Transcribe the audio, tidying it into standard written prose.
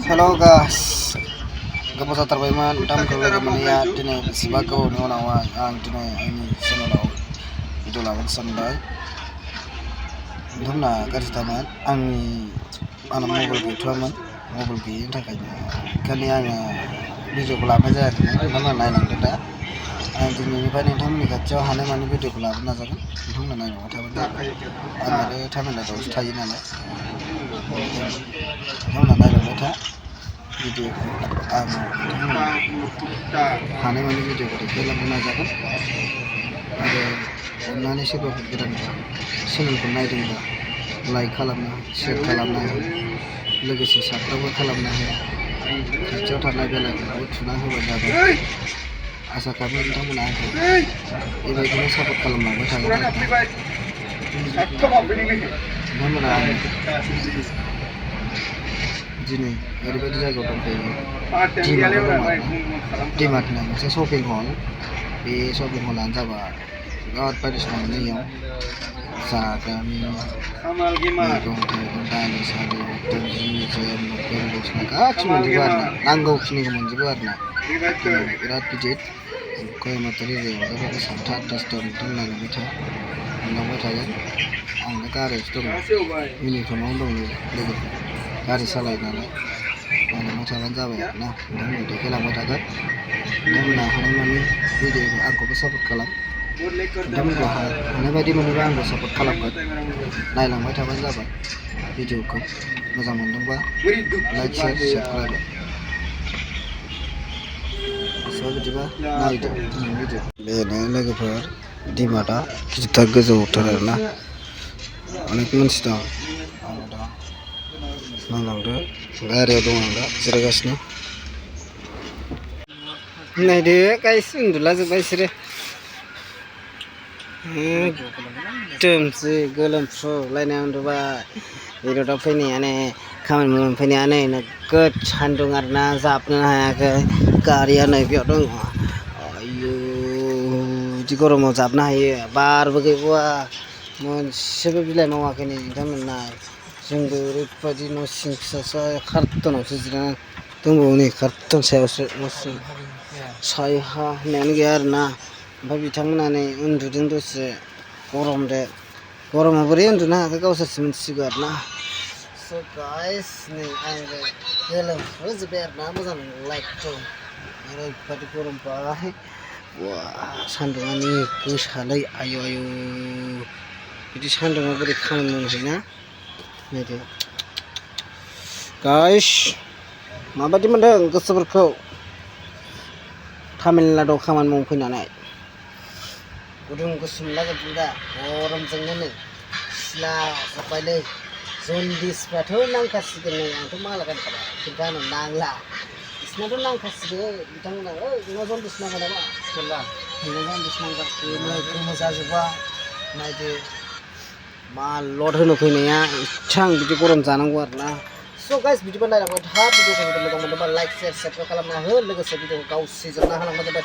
Hello guys, gabos atarbayman tamko gamaniya dinay sibago ni unawa ang dinay ani channel video laban sambai dumna garitaman angni ana mobile gitwaman mobile gi takai kali anga video ko labna jayakhai dumna nainangda da ang dinay ni bani thamni gatchaw hane mani video ko labna jagan dumna nainangma thaban angare thamela dos thai nalai dumna nainangma tha video hane mani video ko labna jagan आरो अन्नानै सोरबाफोर गोदानबा चेनेलखौ नायदोंबा like खालामना share खालामना हो लोगोसे subscribe खालामना हो खाथियाव थानाय बेल आइकनखौ थुना होबाय जाबाय आसा खालामो नोंथांमोना आंखौ बेबायदिनो सापर्ट खालामलांबाय थागोन नोंथांमोना दिनै ओरैबायदि जायगायाव दंफैयो डिमार्ट होननाय मोनसे शपिं हल बे शपिं हलानो जाबाय बिराद बायदिसिना मोनो इयाव जाग्रा मैगं थाइगं दालि सालि जि जोम लकेल बायदिसिना गासिबो मोनजोबो आरोना नांगौखिनिखौ मोनजोबो आरोना बिराद गिदिर कयेम्बटुर एरियायाव बेबायदि 7टा 8टा स्ट'र नागिरबाय था मोनलांबाय थागोन आं दा गारियावसो दङ इउनिफर्मावनो दङ लोगोफोर गारि सालायो नालाय नायलांबाय थाबानो जाबाय आरोना नोंथांमोननो देखायलांबाय थागोन नोंथांमोना हानायमानि भिडिअखौ आंखौबो सापर्ट खालाम नोंथांमोनखौ हानाय बायदि मोनोबा आंबो सापर्ट खालामगोन नायलांबाय थाबानो जाबाय भिडिअखौ मोजां मोनदोंबा लाइक शेयार साबस्क्राइब बिदिबा नायदो भिडिअ बेनो लोगोफोर डिमार्टआ गिदिरथार गोजौथार आरोना अनेक मानसि दं आं दा नायलांदो गारियाव दं आं दा जिरायगासिनो नायदो गाइस उन्दुलाजोब्बाय बिसोरो एकदमसो गोलोमफ्रुलायनाय उन्दुबाय बिरादाव फैनायानो खामानि मावनो फैनायानो नोगोद सान्दुं आरोना जाबनो हायाखै गारिया नै बेयाव दङ आयौ बिदि गरमाव जाबनो हायो बारबो गैबावा मोनसेबो बिलाइ मावाखै नै नोंथांमोना जोंबो ओरैबायदि न' सिं फिसा कार्टनावसो जिरायनानै दंबावो नै कार्टन सायावसो न' सिं सायहा होननायानो गैया आरोना ओमफ्राय बिथांमोना नै उन्दुदों दसे गरमाव बोरै उन्दुनो हाखो गावसोरसो मिथिसिगौ आरोना स' गाइस नै आंबो गोलोमफ्रुजोब्बाय आरोना मोजां लाइटथ' ओरैबायदि गरमबाय वा सान्दुङानो गोसालै आयु बिदि सान्दुङाव बोरै खामानि मावनो हायोना नायदो गाइस माबायदि मोन्दों गोसोफोरखौ तामिलनाडुआव खामानि मावनो फैनानै गुदुं गुसु मोनलाजोबदों दा गरमजोंनो नै सिला जोब्बायलै जन्दिसफ्राथ' नांखासिगोन नै आंथ' माला गानखाबाय खिन्थु आंनो नांला बिसिनाथ' नांखासिगोन बिथांमोना नोंनाव जन्दिस नांगौ नामा सिखोला नोंनाव जन्दिस नांगौ गोमो जाजोब्बाय नायदो मा लड होनो फैनाया इथां बिदि गरम जानांगौ आरोना स' गाइस बिदिबा नायलांबाय था भिडिअखौ मोजां मोनदोंबा लाइक शेयार साबस्क्राइब खालामना हो लोगोसे भिडिअखौ गावसोरजोंना होलांबाय जाबाय